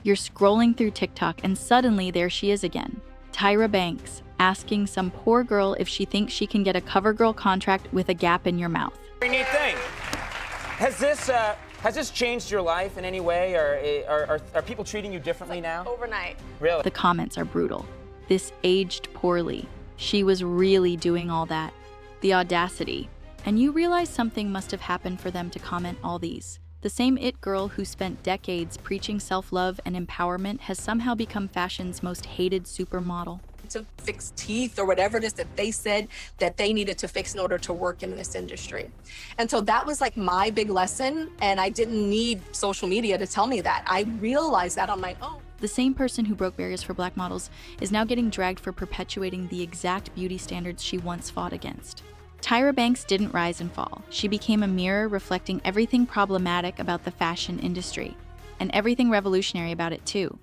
You're scrolling through TikTok and suddenly there she is again. Tyra Banks, asking some poor girl if she thinks she can get a CoverGirl contract with a gap in your mouth. Very neat thing. Has this changed your life in any way, or are people treating you differently now? Overnight. Really? The comments are brutal. This aged poorly. She was really doing all that. The audacity. And you realize something must have happened for them to comment all these. The same it girl who spent decades preaching self-love and empowerment has somehow become fashion's most hated supermodel. To fix teeth or whatever it is that they said that they needed to fix in order to work in this industry. And so that was like my big lesson, and I didn't need social media to tell me that. I realized that on my own. The same person who broke barriers for Black models is now getting dragged for perpetuating the exact beauty standards she once fought against. Tyra Banks didn't rise and fall. She became a mirror reflecting everything problematic about the fashion industry, and everything revolutionary about it too.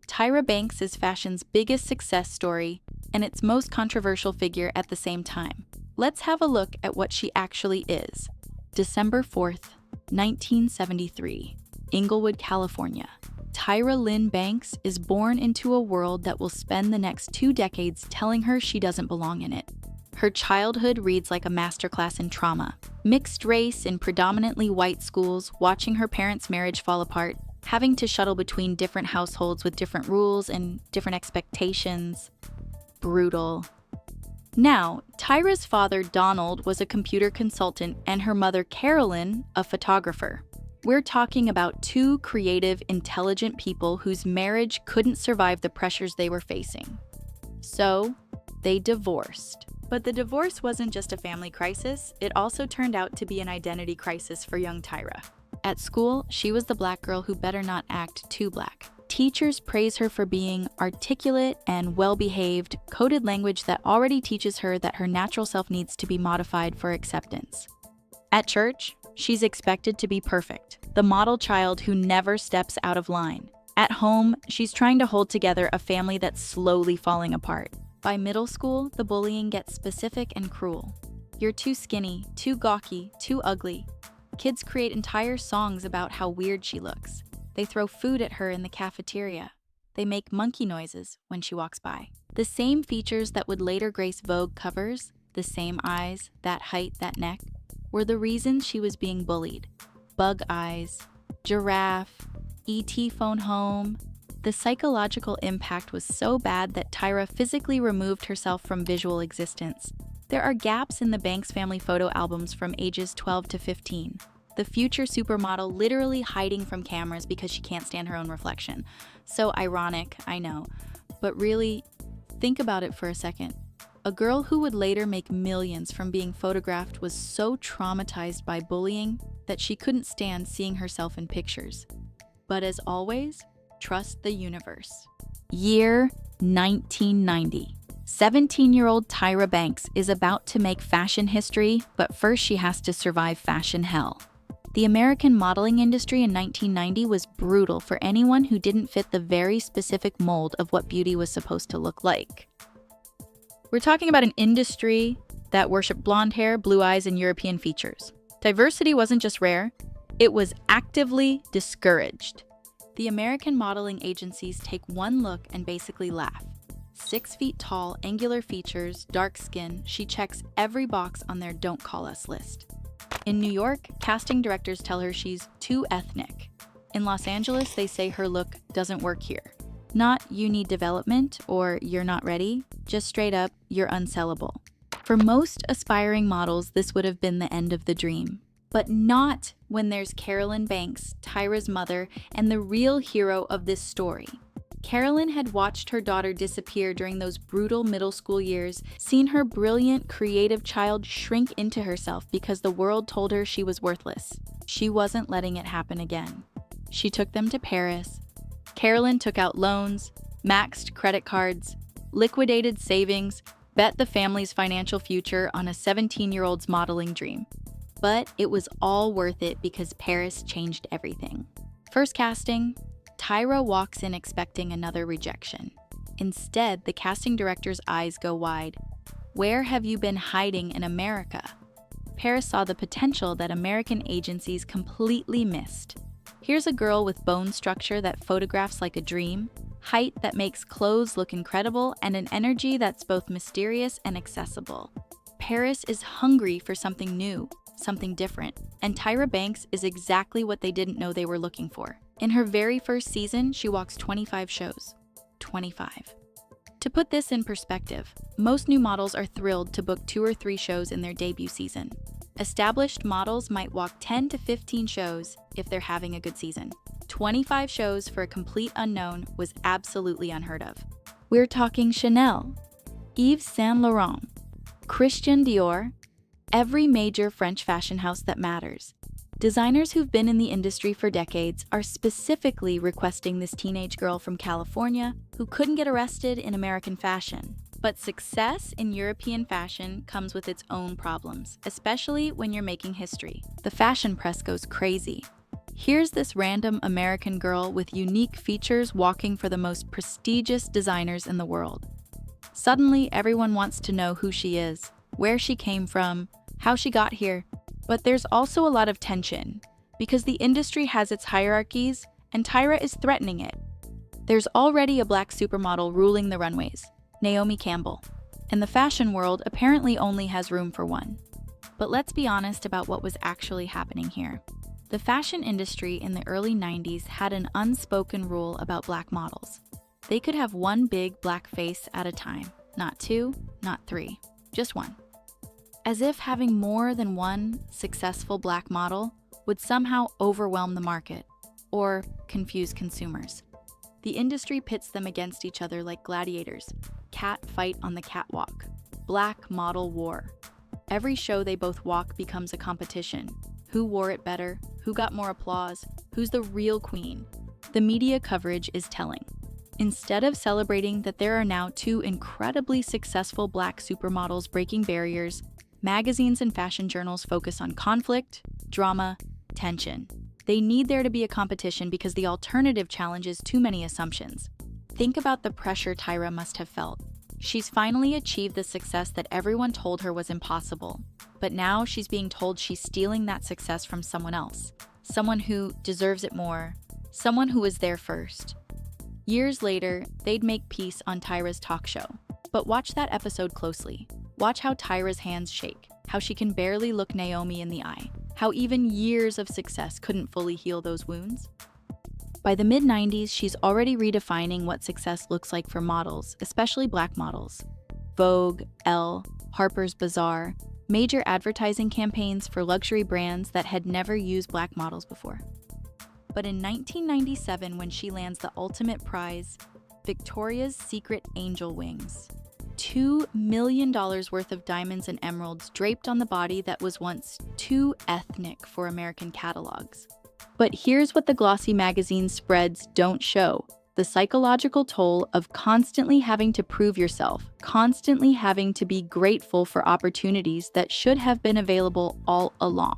Tyra Banks is fashion's biggest success story and its most controversial figure at the same time. Let's have a look at what she actually is. December 4th, 1973, Inglewood, California. Tyra Lynn Banks is born into a world that will spend the next 2 decades telling her she doesn't belong in it. Her childhood reads like a masterclass in trauma. Mixed race in predominantly white schools, watching her parents' marriage fall apart, having to shuttle between different households with different rules and different expectations. Brutal. Now, Tyra's father, Donald, was a computer consultant and her mother, Carolyn, a photographer. We're talking about 2 creative, intelligent people whose marriage couldn't survive the pressures they were facing. So, they divorced. But the divorce wasn't just a family crisis, it also turned out to be an identity crisis for young Tyra. At school, she was the Black girl who better not act too Black. Teachers praise her for being articulate and well-behaved, coded language that already teaches her that her natural self needs to be modified for acceptance. At church, she's expected to be perfect, the model child who never steps out of line. At home, she's trying to hold together a family that's slowly falling apart. By middle school, the bullying gets specific and cruel. You're too skinny, too gawky, too ugly. Kids create entire songs about how weird she looks. They throw food at her in the cafeteria. They make monkey noises when she walks by. The same features that would later grace Vogue covers, the same eyes, that height, that neck, were the reasons she was being bullied. Bug eyes, giraffe, ET phone home. The psychological impact was so bad that Tyra physically removed herself from visual existence. There are gaps in the Banks family photo albums from ages 12 to 15. The future supermodel literally hiding from cameras because she can't stand her own reflection. So ironic, I know. But really, think about it for a second. A girl who would later make millions from being photographed was so traumatized by bullying that she couldn't stand seeing herself in pictures. But as always, trust the universe. Year 1990. 17-year-old Tyra Banks is about to make fashion history, but first she has to survive fashion hell. The American modeling industry in 1990 was brutal for anyone who didn't fit the very specific mold of what beauty was supposed to look like. We're talking about an industry that worshiped blonde hair, blue eyes, and European features. Diversity wasn't just rare, it was actively discouraged. The American modeling agencies take one look and basically laugh. 6 feet tall, angular features, dark skin, she checks every box on their don't call us list. In New York, casting directors tell her she's too ethnic. In Los Angeles, they say her look doesn't work here. Not you need development or you're not ready, just straight up, you're unsellable. For most aspiring models, this would have been the end of the dream. But not when there's Carolyn Banks, Tyra's mother, and the real hero of this story. Carolyn had watched her daughter disappear during those brutal middle school years, seen her brilliant, creative child shrink into herself because the world told her she was worthless. She wasn't letting it happen again. She took them to Paris. Carolyn took out loans, maxed credit cards, liquidated savings, bet the family's financial future on a 17-year-old's modeling dream. But it was all worth it because Paris changed everything. First casting, Tyra walks in expecting another rejection. Instead, the casting director's eyes go wide. Where have you been hiding in America? Paris saw the potential that American agencies completely missed. Here's a girl with bone structure that photographs like a dream, height that makes clothes look incredible, and an energy that's both mysterious and accessible. Paris is hungry for something new, something different, and Tyra Banks is exactly what they didn't know they were looking for. In her very first season, she walks 25 shows. 25. To put this in perspective, most new models are thrilled to book 2 or 3 shows in their debut season. Established models might walk 10 to 15 shows if they're having a good season. 25 shows for a complete unknown was absolutely unheard of. We're talking Chanel, Yves Saint Laurent, Christian Dior, every major French fashion house that matters. Designers who've been in the industry for decades are specifically requesting this teenage girl from California who couldn't get arrested in American fashion. But success in European fashion comes with its own problems, especially when you're making history. The fashion press goes crazy. Here's this random American girl with unique features walking for the most prestigious designers in the world. Suddenly, everyone wants to know who she is, where she came from, how she got here. But there's also a lot of tension, because the industry has its hierarchies, and Tyra is threatening it. There's already a black supermodel ruling the runways, Naomi Campbell, and the fashion world apparently only has room for one. But let's be honest about what was actually happening here. The fashion industry in the early 90s had an unspoken rule about black models. They could have one big black face at a time, not 2, not 3, just one. As if having more than one successful black model would somehow overwhelm the market or confuse consumers. The industry pits them against each other like gladiators. Cat fight on the catwalk. Black model war. Every show they both walk becomes a competition. Who wore it better? Who got more applause? Who's the real queen? The media coverage is telling. Instead of celebrating that there are now 2 incredibly successful black supermodels breaking barriers, magazines and fashion journals focus on conflict, drama, tension. They need there to be a competition because the alternative challenges too many assumptions. Think about the pressure Tyra must have felt. She's finally achieved the success that everyone told her was impossible. But now she's being told she's stealing that success from someone else. Someone who deserves it more. Someone who was there first. Years later, they'd make peace on Tyra's talk show. But watch that episode closely. Watch how Tyra's hands shake, how she can barely look Naomi in the eye, how even years of success couldn't fully heal those wounds. By the mid-90s, she's already redefining what success looks like for models, especially black models. Vogue, Elle, Harper's Bazaar, major advertising campaigns for luxury brands that had never used black models before. But in 1997, when she lands the ultimate prize, Victoria's Secret Angel Wings, $2 million worth of diamonds and emeralds draped on the body that was once too ethnic for American catalogs. But here's what the glossy magazine spreads don't show: the psychological toll of constantly having to prove yourself, constantly having to be grateful for opportunities that should have been available all along.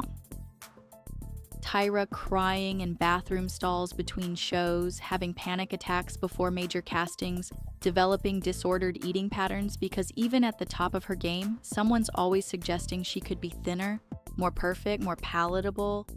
Tyra crying in bathroom stalls between shows, having panic attacks before major castings, developing disordered eating patterns because even at the top of her game, someone's always suggesting she could be thinner, more perfect, more palatable.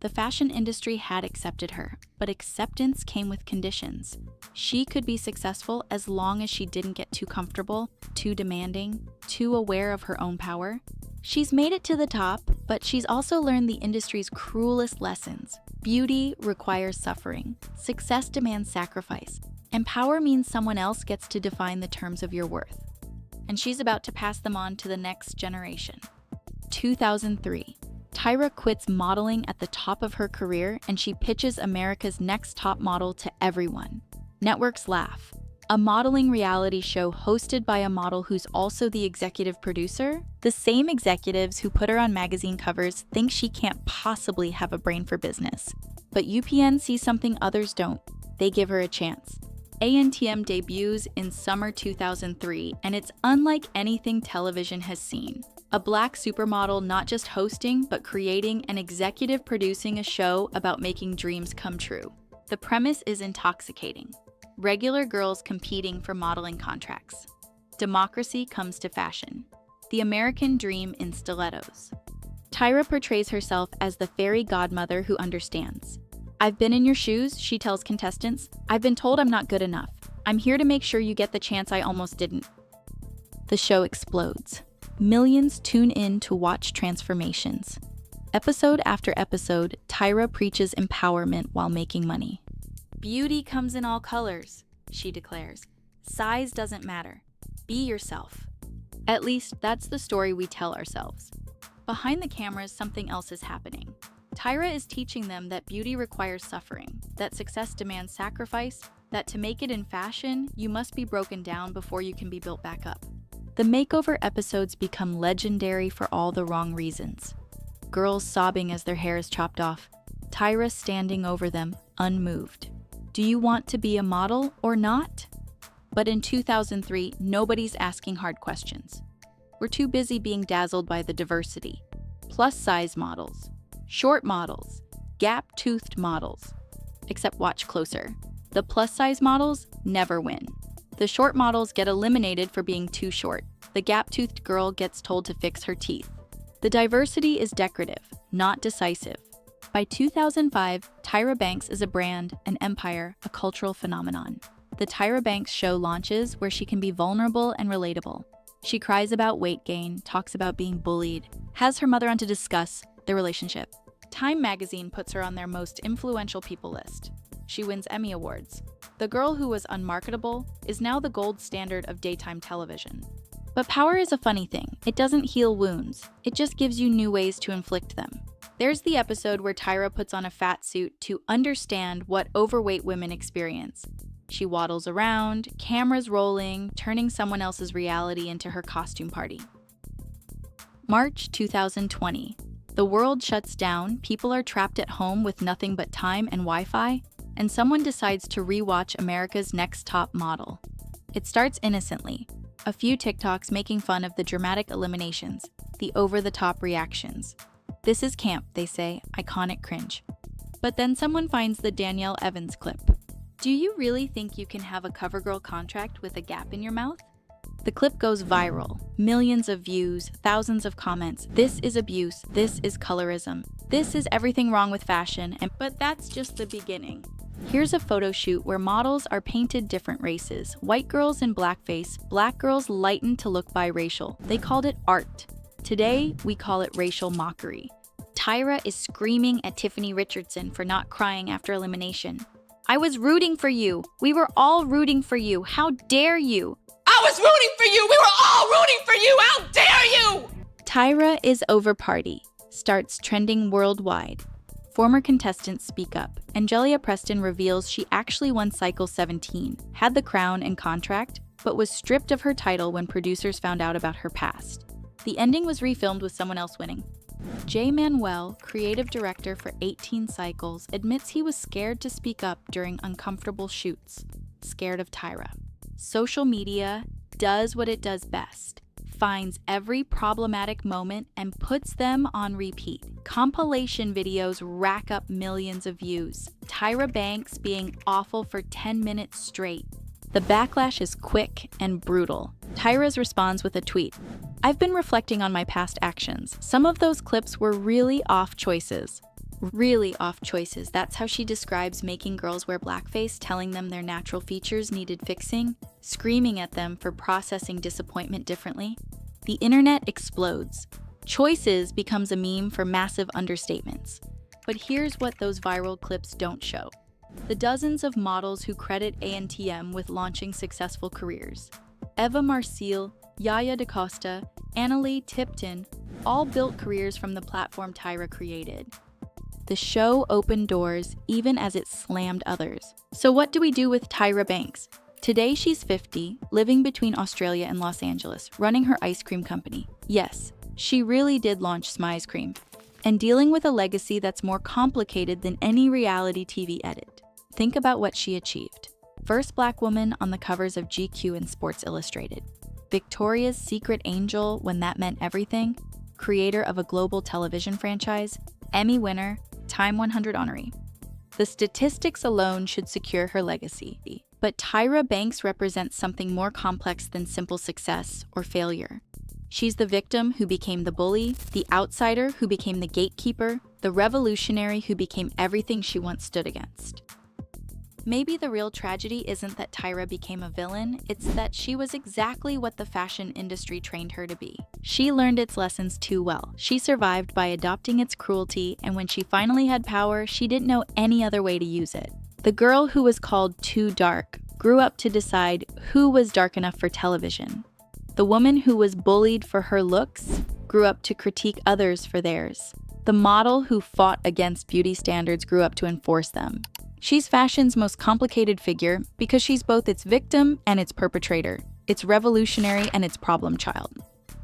The fashion industry had accepted her, but acceptance came with conditions. She could be successful as long as she didn't get too comfortable, too demanding, too aware of her own power. She's made it to the top, but she's also learned the industry's cruelest lessons. Beauty requires suffering. Success demands sacrifice. And power means someone else gets to define the terms of your worth. And she's about to pass them on to the next generation. 2003. Tyra quits modeling at the top of her career and she pitches America's Next Top Model to everyone. Networks laugh. A modeling reality show hosted by a model who's also the executive producer? The same executives who put her on magazine covers think she can't possibly have a brain for business. But UPN sees something others don't. They give her a chance. ANTM debuts in summer 2003, and it's unlike anything television has seen. A black supermodel not just hosting, but creating and executive producing a show about making dreams come true. The premise is intoxicating. Regular girls competing for modeling contracts. Democracy comes to fashion. The American dream in stilettos. Tyra portrays herself as the fairy godmother who understands. I've been in your shoes, she tells contestants. I've been told I'm not good enough. I'm here to make sure you get the chance I almost didn't. The show explodes. Millions tune in to watch transformations. Episode after episode, Tyra preaches empowerment while making money. Beauty comes in all colors, she declares. Size doesn't matter. Be yourself. At least, that's the story we tell ourselves. Behind the cameras, something else is happening. Tyra is teaching them that beauty requires suffering, that success demands sacrifice, that to make it in fashion, you must be broken down before you can be built back up. The makeover episodes become legendary for all the wrong reasons. Girls sobbing as their hair is chopped off, Tyra standing over them, unmoved. Do you want to be a model or not? But in 2003, nobody's asking hard questions. We're too busy being dazzled by the diversity. Plus-size models, short models, gap-toothed models. Except watch closer. The plus-size models never win. The short models get eliminated for being too short. The gap-toothed girl gets told to fix her teeth. The diversity is decorative, not decisive. By 2005, Tyra Banks is a brand, an empire, a cultural phenomenon. The Tyra Banks show launches where she can be vulnerable and relatable. She cries about weight gain, talks about being bullied, has her mother on to discuss their relationship. Time magazine puts her on their most influential people list. She wins Emmy Awards. The girl who was unmarketable is now the gold standard of daytime television. But power is a funny thing. It doesn't heal wounds. It just gives you new ways to inflict them. There's the episode where Tyra puts on a fat suit to understand what overweight women experience. She waddles around, cameras rolling, turning someone else's reality into her costume party. March 2020. The world shuts down, people are trapped at home with nothing but time and Wi-Fi, and someone decides to rewatch America's Next Top Model. It starts innocently. A few TikToks making fun of the dramatic eliminations, the over-the-top reactions. This is camp, they say, iconic cringe. But then someone finds the Danielle Evans clip. Do you really think you can have a CoverGirl contract with a gap in your mouth? The clip goes viral. Millions of views, thousands of comments. This is abuse. This is colorism. This is everything wrong with fashion. But that's just the beginning. Here's a photo shoot where models are painted different races. White girls in blackface, black girls lightened to look biracial. They called it art. Today, we call it racial mockery. Tyra is screaming at Tiffany Richardson for not crying after elimination. I was rooting for you. We were all rooting for you. How dare you? I was rooting for you. We were all rooting for you. How dare you? Tyra is over party. Starts trending worldwide. Former contestants speak up. Angelia Preston reveals she actually won Cycle 17, had the crown and contract, but was stripped of her title when producers found out about her past. The ending was refilmed with someone else winning. Jay Manuel, creative director for 18 Cycles, admits he was scared to speak up during uncomfortable shoots. Scared of Tyra. Social media does what it does best. Finds every problematic moment and puts them on repeat. Compilation videos rack up millions of views. Tyra Banks being awful for 10 minutes straight. The backlash is quick and brutal. Tyra responds with a tweet. I've been reflecting on my past actions. Some of those clips were really off choices. Really off choices. That's how she describes making girls wear blackface, telling them their natural features needed fixing, screaming at them for processing disappointment differently. The internet explodes. Choices becomes a meme for massive understatements. But here's what those viral clips don't show. The dozens of models who credit ANTM with launching successful careers. Eva Marcille, Yaya DaCosta, Annalie Tipton, all built careers from the platform Tyra created. The show opened doors even as it slammed others. So what do we do with Tyra Banks? Today she's 50, living between Australia and Los Angeles, running her ice cream company. Yes, she really did launch Smize Cream. And dealing with a legacy that's more complicated than any reality TV edit. Think about what she achieved. First Black woman on the covers of GQ and Sports Illustrated. Victoria's Secret Angel when that meant everything. Creator of a global television franchise. Emmy winner. Time 100 honoree. The statistics alone should secure her legacy. But Tyra Banks represents something more complex than simple success or failure. She's the victim who became the bully, the outsider who became the gatekeeper, the revolutionary who became everything she once stood against. Maybe the real tragedy isn't that Tyra became a villain, it's that she was exactly what the fashion industry trained her to be. She learned its lessons too well. She survived by adopting its cruelty, and when she finally had power, she didn't know any other way to use it. The girl who was called too dark grew up to decide who was dark enough for television. The woman who was bullied for her looks grew up to critique others for theirs. The model who fought against beauty standards grew up to enforce them. She's fashion's most complicated figure because she's both its victim and its perpetrator, its revolutionary and its problem child.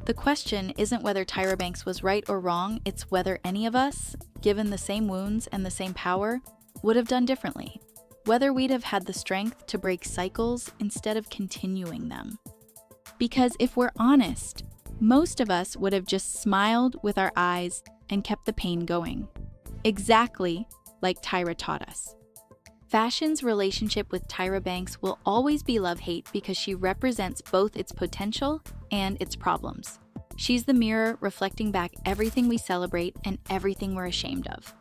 The question isn't whether Tyra Banks was right or wrong, it's whether any of us, given the same wounds and the same power, would have done differently. Whether we'd have had the strength to break cycles instead of continuing them. Because if we're honest, most of us would have just smiled with our eyes and kept the pain going. Exactly like Tyra taught us. Fashion's relationship with Tyra Banks will always be love-hate because she represents both its potential and its problems. She's the mirror reflecting back everything we celebrate and everything we're ashamed of.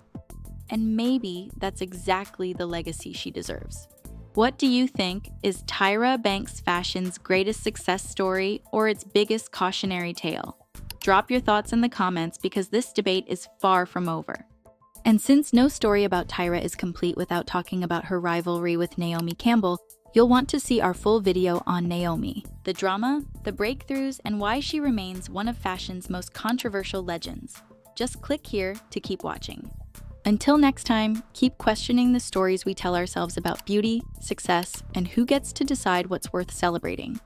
And maybe that's exactly the legacy she deserves. What do you think is Tyra Banks Fashion's greatest success story or its biggest cautionary tale? Drop your thoughts in the comments because this debate is far from over. And since no story about Tyra is complete without talking about her rivalry with Naomi Campbell, you'll want to see our full video on Naomi, the drama, the breakthroughs, and why she remains one of fashion's most controversial legends. Just click here to keep watching. Until next time, keep questioning the stories we tell ourselves about beauty, success, and who gets to decide what's worth celebrating.